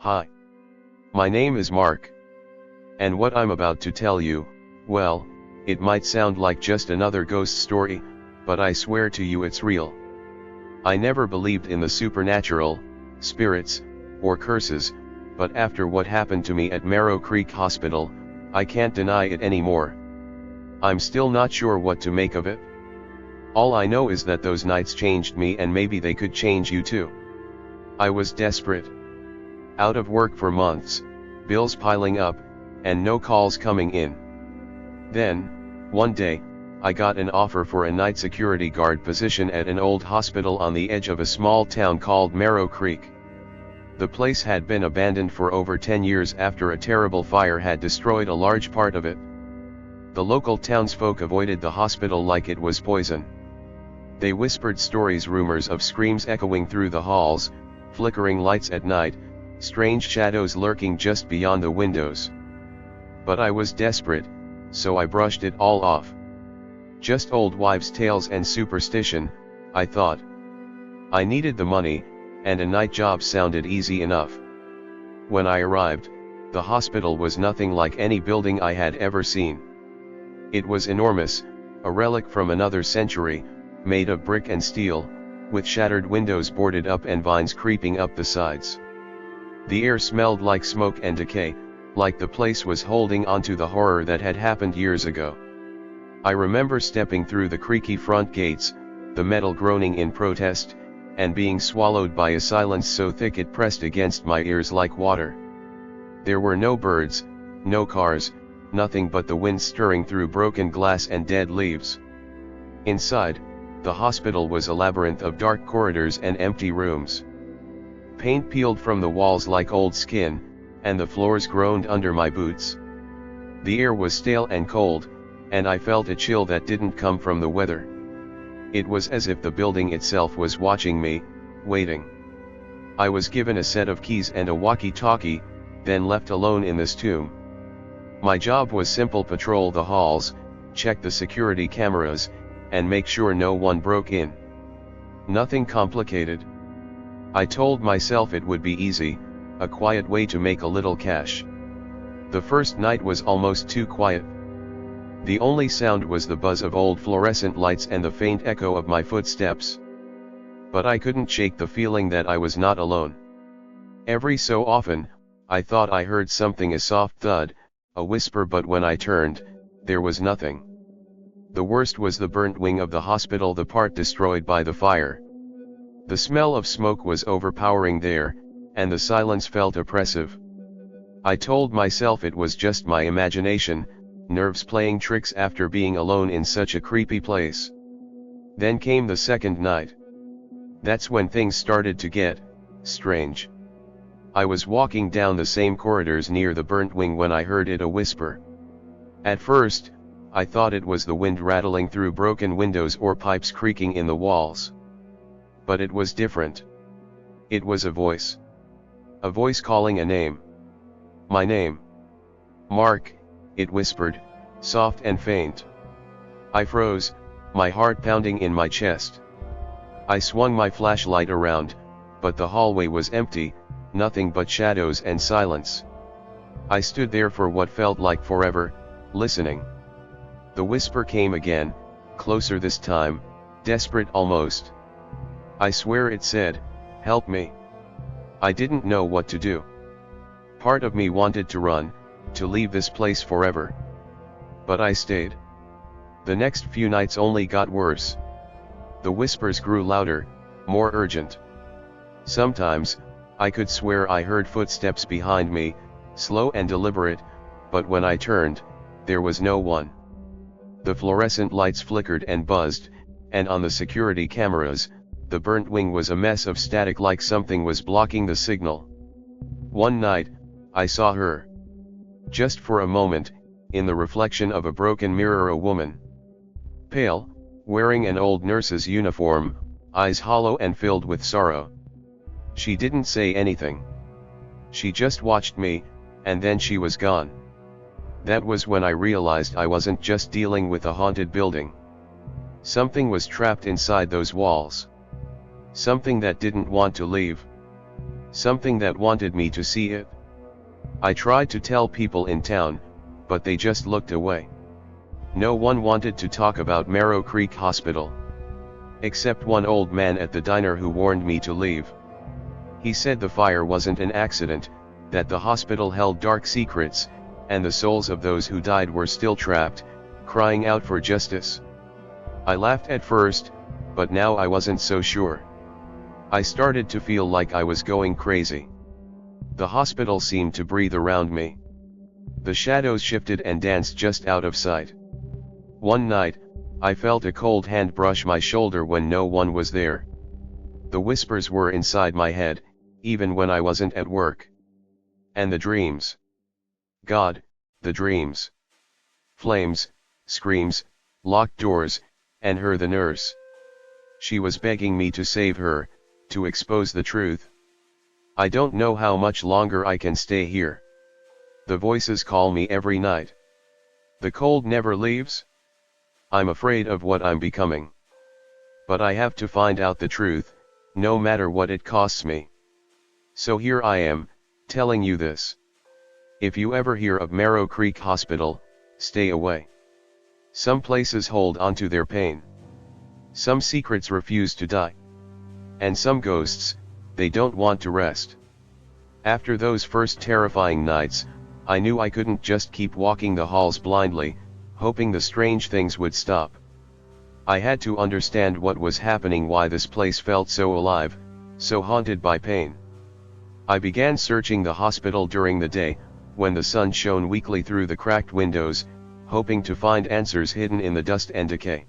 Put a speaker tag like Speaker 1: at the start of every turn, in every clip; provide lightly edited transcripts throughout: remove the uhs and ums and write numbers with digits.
Speaker 1: Hi. My name is Mark. And what I'm about to tell you, well, it might sound like just another ghost story, but I swear to you it's real. I never believed in the supernatural, spirits, or curses, but after what happened to me at Marrow Creek Hospital, I can't deny it anymore. I'm still not sure what to make of it. All I know is that those nights changed me, and maybe they could change you too. I was desperate. Out of work for months, bills piling up, and no calls coming in. Then, one day, I got an offer for a night security guard position at an old hospital on the edge of a small town called Marrow Creek. The place had been abandoned for over 10 years after a terrible fire had destroyed a large part of it. The local townsfolk avoided the hospital like it was poison. They whispered stories, rumors of screams echoing through the halls, flickering lights at night, strange shadows lurking just beyond the windows. But I was desperate, so I brushed it all off. Just old wives' tales and superstition, I thought. I needed the money, and a night job sounded easy enough. When I arrived, the hospital was nothing like any building I had ever seen. It was enormous, a relic from another century, made of brick and steel, with shattered windows boarded up and vines creeping up the sides. The air smelled like smoke and decay, like the place was holding onto the horror that had happened years ago. I remember stepping through the creaky front gates, the metal groaning in protest, and being swallowed by a silence so thick it pressed against my ears like water. There were no birds, no cars, nothing but the wind stirring through broken glass and dead leaves. Inside, the hospital was a labyrinth of dark corridors and empty rooms. Paint peeled from the walls like old skin, and the floors groaned under my boots. The air was stale and cold, and I felt a chill that didn't come from the weather. It was as if the building itself was watching me, waiting. I was given a set of keys and a walkie-talkie, then left alone in this tomb. My job was simple: patrol the halls, check the security cameras, and make sure no one broke in. Nothing complicated. I told myself it would be easy, a quiet way to make a little cash. The first night was almost too quiet. The only sound was the buzz of old fluorescent lights and the faint echo of my footsteps. But I couldn't shake the feeling that I was not alone. Every so often, I thought I heard something, a soft thud, a whisper, but when I turned, there was nothing. The worst was the burnt wing of the hospital, the part destroyed by the fire. The smell of smoke was overpowering there, and the silence felt oppressive. I told myself it was just my imagination, nerves playing tricks after being alone in such a creepy place. Then came the second night. That's when things started to get strange. I was walking down the same corridors near the burnt wing when I heard it, a whisper. At first, I thought it was the wind rattling through broken windows or pipes creaking in the walls. But it was different. It was a voice. A voice calling a name. My name. Mark, it whispered, soft and faint. I froze, my heart pounding in my chest. I swung my flashlight around, but the hallway was empty, nothing but shadows and silence. I stood there for what felt like forever, listening. The whisper came again, closer this time, desperate almost. I swear it said, "Help me." I didn't know what to do. Part of me wanted to run, to leave this place forever. But I stayed. The next few nights only got worse. The whispers grew louder, more urgent. Sometimes, I could swear I heard footsteps behind me, slow and deliberate, but when I turned, there was no one. The fluorescent lights flickered and buzzed, and on the security cameras, the burnt wing was a mess of static, like something was blocking the signal. One night, I saw her. Just for a moment, in the reflection of a broken mirror, a woman. Pale, wearing an old nurse's uniform, eyes hollow and filled with sorrow. She didn't say anything. She just watched me, and then she was gone. That was when I realized I wasn't just dealing with a haunted building. Something was trapped inside those walls. Something that didn't want to leave. something that wanted me to see it. I tried to tell people in town, but they just looked away. No one wanted to talk about Marrow Creek Hospital. Except one old man at the diner who warned me to leave. He said the fire wasn't an accident, that the hospital held dark secrets, and the souls of those who died were still trapped, crying out for justice. I laughed at first, but now I wasn't so sure. I started to feel like I was going crazy. The hospital seemed to breathe around me. The shadows shifted and danced just out of sight. One night, I felt a cold hand brush my shoulder when no one was there. The whispers were inside my head, even when I wasn't at work. And the dreams. God, the dreams. Flames, screams, locked doors, and her the nurse. She was begging me to save her, to expose the truth. I don't know how much longer I can stay here. The voices call me every night. The cold never leaves. I'm afraid of what I'm becoming. But I have to find out the truth, no matter what it costs me. So here I am, telling you this. If you ever hear of Marrow Creek Hospital, stay away. Some places hold onto their pain. Some secrets refuse to die. And some ghosts, they don't want to rest. After those first terrifying nights, I knew I couldn't just keep walking the halls blindly, hoping the strange things would stop. I had to understand what was happening, why this place felt so alive, so haunted by pain. I began searching the hospital during the day, when the sun shone weakly through the cracked windows, hoping to find answers hidden in the dust and decay.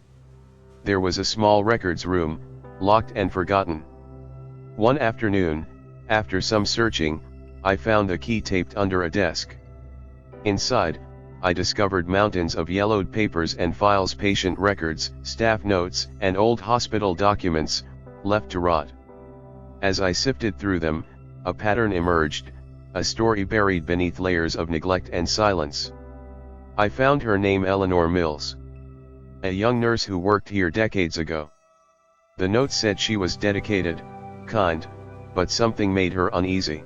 Speaker 1: There was a small records room, locked and forgotten. One afternoon, after some searching, I found the key taped under a desk. Inside, I discovered mountains of yellowed papers and files, patient records, staff notes, and old hospital documents, left to rot. As I sifted through them, a pattern emerged, a story buried beneath layers of neglect and silence. I found her name: Eleanor Mills. A young nurse who worked here decades ago. The note said she was dedicated, kind, but something made her uneasy.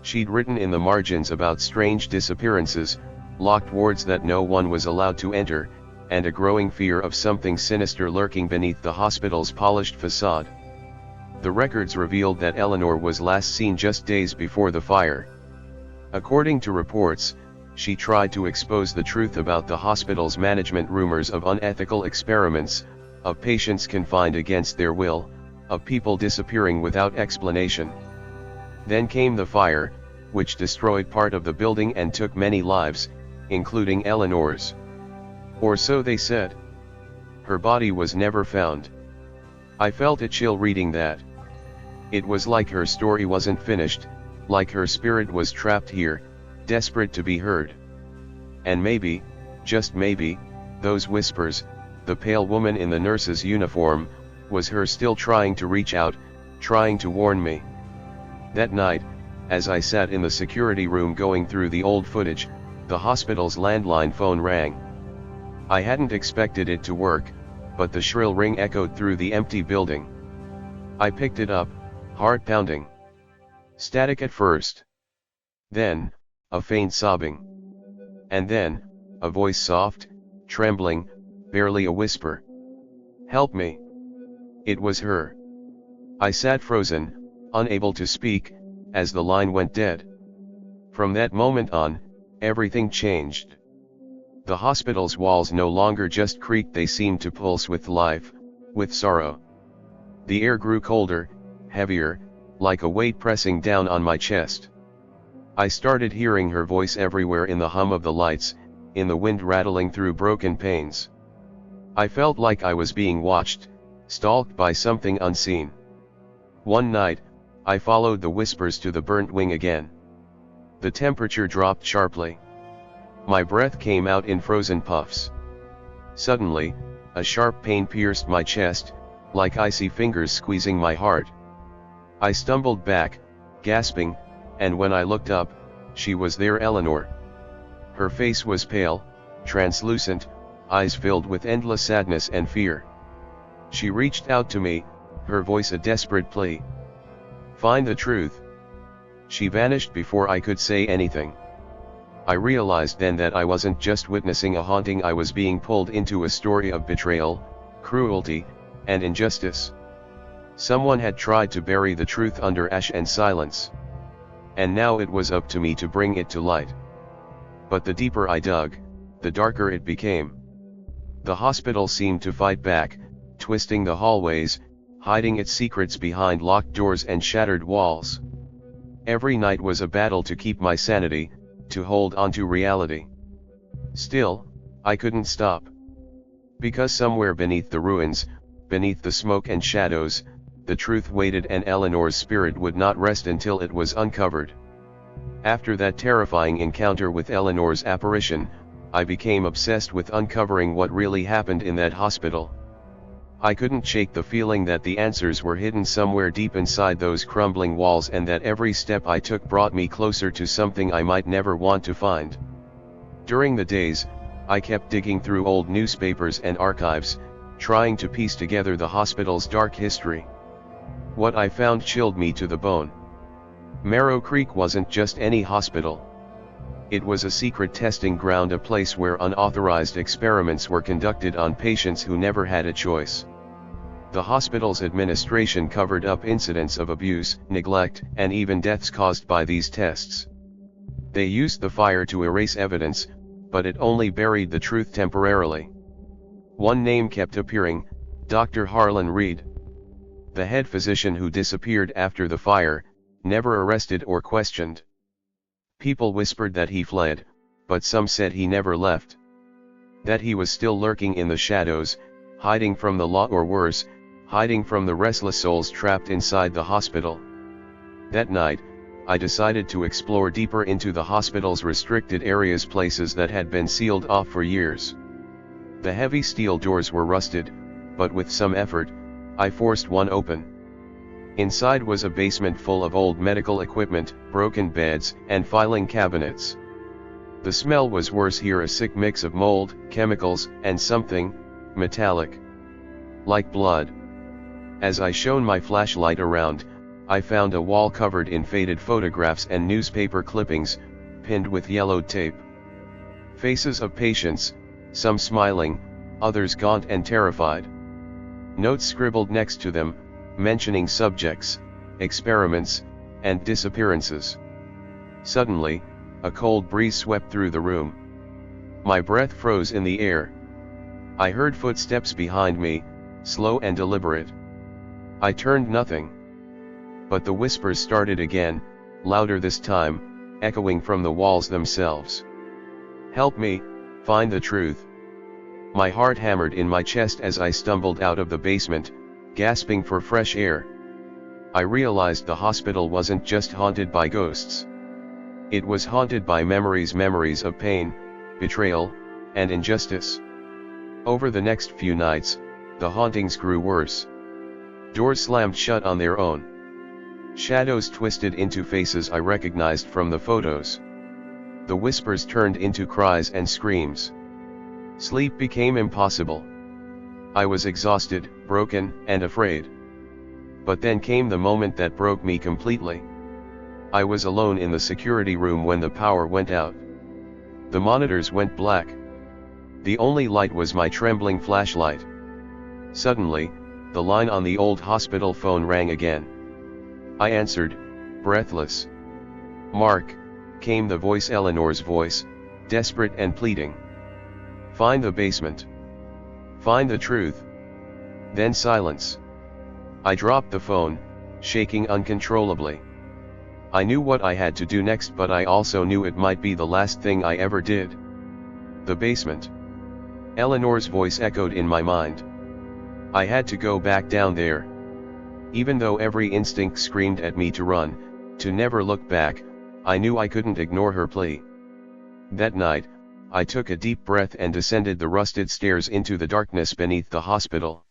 Speaker 1: She'd written in the margins about strange disappearances, locked wards that no one was allowed to enter, and a growing fear of something sinister lurking beneath the hospital's polished facade. The records revealed that Eleanor was last seen just days before the fire. According to reports, she tried to expose the truth about the hospital's management, rumors of unethical experiments, of patients confined against their will, of people disappearing without explanation. Then came the fire, which destroyed part of the building and took many lives, including Eleanor's. Or so they said. Her body was never found. I felt a chill reading that. It was like her story wasn't finished, like her spirit was trapped here, desperate to be heard. And maybe, just maybe, those whispers, the pale woman in the nurse's uniform, was her still trying to reach out, trying to warn me. That night, as I sat in the security room going through the old footage, the hospital's landline phone rang. I hadn't expected it to work, but the shrill ring echoed through the empty building. I picked it up, heart pounding. Static at first. Then, a faint sobbing. And then, a voice, soft, trembling, barely a whisper. "Help me." It was her. I sat frozen, unable to speak, as the line went dead. From that moment on, everything changed. The hospital's walls no longer just creaked, they seemed to pulse with life, with sorrow. The air grew colder, heavier, like a weight pressing down on my chest. I started hearing her voice everywhere, in the hum of the lights, in the wind rattling through broken panes. I felt like I was being watched, stalked by something unseen. One night, I followed the whispers to the burnt wing again. The temperature dropped sharply. My breath came out in frozen puffs. Suddenly, a sharp pain pierced my chest, like icy fingers squeezing my heart. I stumbled back, gasping, and when I looked up, she was there, Eleanor. Her face was pale, translucent, eyes filled with endless sadness and fear. She reached out to me, her voice a desperate plea. "Find the truth. She vanished before I could say anything. I realized then that I wasn't just witnessing a haunting, I was being pulled into a story of betrayal, cruelty, and injustice. Someone had tried to bury the truth under ash and silence. And now it was up to me to bring it to light. But the deeper I dug, the darker it became. The hospital seemed to fight back, twisting the hallways, hiding its secrets behind locked doors and shattered walls. Every night was a battle to keep my sanity, to hold on to reality. Still, I couldn't stop. Because somewhere beneath the ruins, beneath the smoke and shadows, the truth waited, and Eleanor's spirit would not rest until it was uncovered. After that terrifying encounter with Eleanor's apparition, I became obsessed with uncovering what really happened in that hospital. I couldn't shake the feeling that the answers were hidden somewhere deep inside those crumbling walls, and that every step I took brought me closer to something I might never want to find. During the days, I kept digging through old newspapers and archives, trying to piece together the hospital's dark history. What I found chilled me to the bone. Marrow Creek wasn't just any hospital. It was a secret testing ground, a place where unauthorized experiments were conducted on patients who never had a choice. The hospital's administration covered up incidents of abuse, neglect, and even deaths caused by these tests. They used the fire to erase evidence, but it only buried the truth temporarily. One name kept appearing: Dr. Harlan Reed. The head physician who disappeared after the fire, never arrested or questioned. People whispered that he fled, but some said he never left. That he was still lurking in the shadows, hiding from the law, or worse, hiding from the restless souls trapped inside the hospital. That night, I decided to explore deeper into the hospital's restricted areas, places that had been sealed off for years. The heavy steel doors were rusted, but with some effort, I forced one open. Inside was a basement full of old medical equipment, broken beds, and filing cabinets. The smell was worse here, a sick mix of mold, chemicals, and something metallic, like blood. As I shone my flashlight around, I found a wall covered in faded photographs and newspaper clippings, pinned with yellowed tape. Faces of patients, some smiling, others gaunt and terrified. Notes scribbled next to them, mentioning subjects, experiments, and disappearances. Suddenly, a cold breeze swept through the room. My breath froze in the air. I heard footsteps behind me, slow and deliberate. I turned, nothing. But the whispers started again, louder this time, echoing from the walls themselves. "Help me, find the truth." My heart hammered in my chest as I stumbled out of the basement, gasping for fresh air. I realized the hospital wasn't just haunted by ghosts. It was haunted by memories of pain, betrayal, and injustice. Over the next few nights, the hauntings grew worse. Doors slammed shut on their own. Shadows twisted into faces I recognized from the photos. The whispers turned into cries and screams. Sleep became impossible. I was exhausted, broken, and afraid. But then came the moment that broke me completely. I was alone in the security room when the power went out. The monitors went black. The only light was my trembling flashlight. Suddenly, the line on the old hospital phone rang again. I answered, breathless. "Mark," came the voice, Eleanor's voice, desperate and pleading. "Find the basement. Find the truth." Then silence. I dropped the phone, shaking uncontrollably. I knew what I had to do next, but I also knew it might be the last thing I ever did. The basement. Eleanor's voice echoed in my mind. I had to go back down there. Even though every instinct screamed at me to run, to never look back, I knew I couldn't ignore her plea. That night, I took a deep breath and descended the rusted stairs into the darkness beneath the hospital.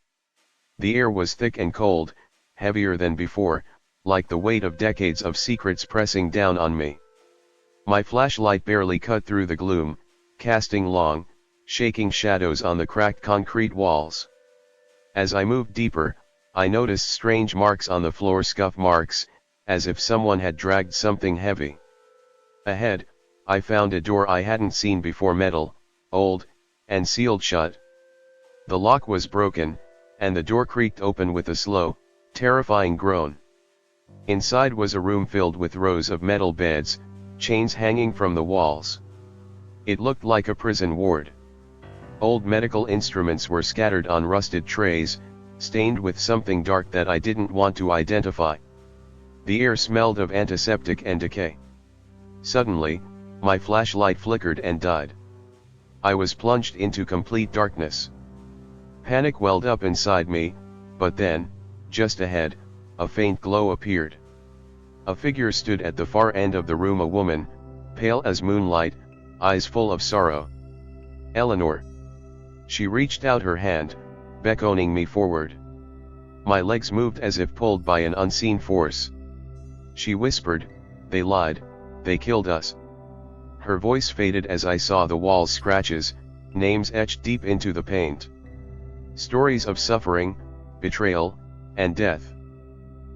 Speaker 1: The air was thick and cold, heavier than before, like the weight of decades of secrets pressing down on me. My flashlight barely cut through the gloom, casting long, shaking shadows on the cracked concrete walls. As I moved deeper, I noticed strange marks on the floor, scuff marks, as if someone had dragged something heavy. Ahead, I found a door I hadn't seen before, metal, old, and sealed shut. The lock was broken, and the door creaked open with a slow, terrifying groan. Inside was a room filled with rows of metal beds, chains hanging from the walls. It looked like a prison ward. Old medical instruments were scattered on rusted trays, stained with something dark that I didn't want to identify. The air smelled of antiseptic and decay. Suddenly, my flashlight flickered and died. I was plunged into complete darkness. Panic welled up inside me, but then, just ahead, a faint glow appeared. A figure stood at the far end of the room, a woman, pale as moonlight, eyes full of sorrow. Eleanor. She reached out her hand, beckoning me forward. My legs moved as if pulled by an unseen force. She whispered, "They lied, they killed us." Her voice faded as I saw the wall's scratches, names etched deep into the paint. Stories of suffering, betrayal, and death.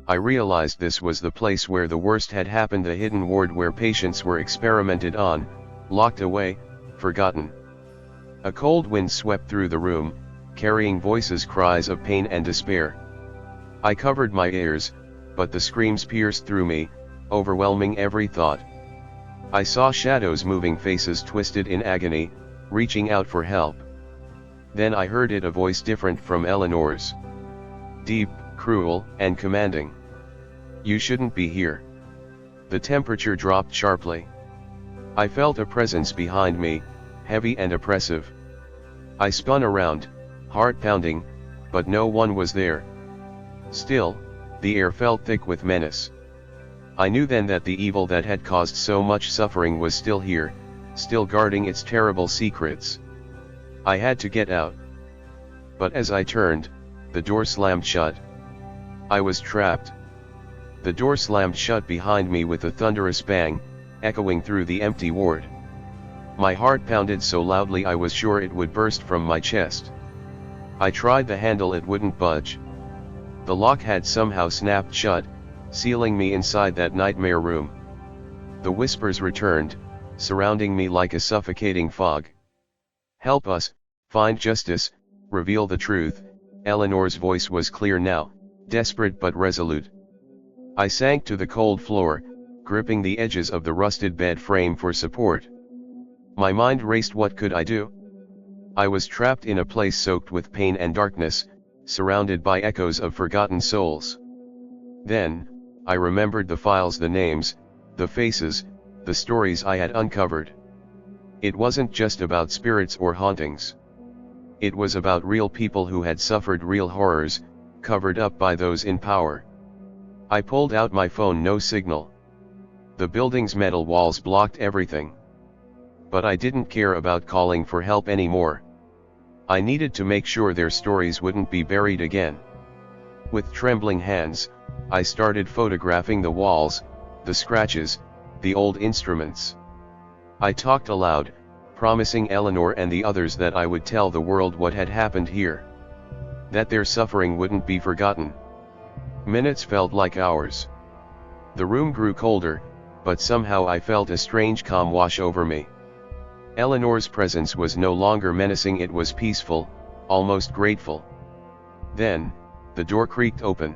Speaker 1: I realized this was the place where the worst had happened, a hidden ward where patients were experimented on, locked away, forgotten. A cold wind swept through the room, carrying voices, cries of pain and despair. I covered my ears, but the screams pierced through me, overwhelming every thought. I saw shadows moving, faces twisted in agony, reaching out for help. Then I heard it, a voice different from Eleanor's. Deep, cruel, and commanding. "You shouldn't be here." The temperature dropped sharply. I felt a presence behind me, heavy and oppressive. I spun around, heart pounding, but no one was there. Still, the air felt thick with menace. I knew then that the evil that had caused so much suffering was still here, still guarding its terrible secrets. I had to get out. But as I turned, the door slammed shut. I was trapped. The door slammed shut behind me with a thunderous bang, echoing through the empty ward. My heart pounded so loudly I was sure it would burst from my chest. I tried the handle, it wouldn't budge. The lock had somehow snapped shut, sealing me inside that nightmare room. The whispers returned, surrounding me like a suffocating fog. "Help us, find justice, reveal the truth." Eleanor's voice was clear now, desperate but resolute. I sank to the cold floor, gripping the edges of the rusted bed frame for support. My mind raced. What could I do? I was trapped in a place soaked with pain and darkness, surrounded by echoes of forgotten souls. Then, I remembered the files, the names, the faces, the stories I had uncovered. It wasn't just about spirits or hauntings. It was about real people who had suffered real horrors, covered up by those in power. I pulled out my phone. No signal. The building's metal walls blocked everything. But I didn't care about calling for help anymore. I needed to make sure their stories wouldn't be buried again. With trembling hands, I started photographing the walls, the scratches, the old instruments. I talked aloud, promising Eleanor and the others that I would tell the world what had happened here. That their suffering wouldn't be forgotten. Minutes felt like hours. The room grew colder, but somehow I felt a strange calm wash over me. Eleanor's presence was no longer menacing, it was peaceful, almost grateful. Then, the door creaked open.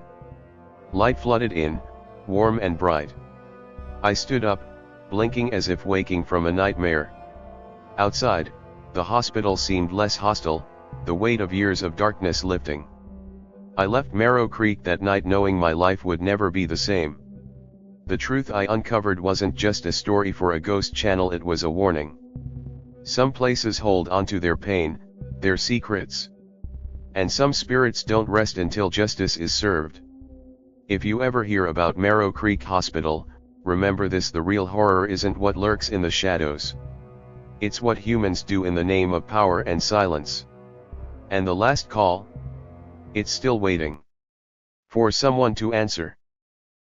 Speaker 1: Light flooded in, warm and bright. I stood up, blinking as if waking from a nightmare. Outside, the hospital seemed less hostile, the weight of years of darkness lifting. I left Marrow Creek that night knowing my life would never be the same. The truth I uncovered wasn't just a story for a ghost channel, it was a warning. Some places hold onto their pain, their secrets. And some spirits don't rest until justice is served. If you ever hear about Marrow Creek Hospital, remember this: the real horror isn't what lurks in the shadows. It's what humans do in the name of power and silence. And the last call? It's still waiting for someone to answer.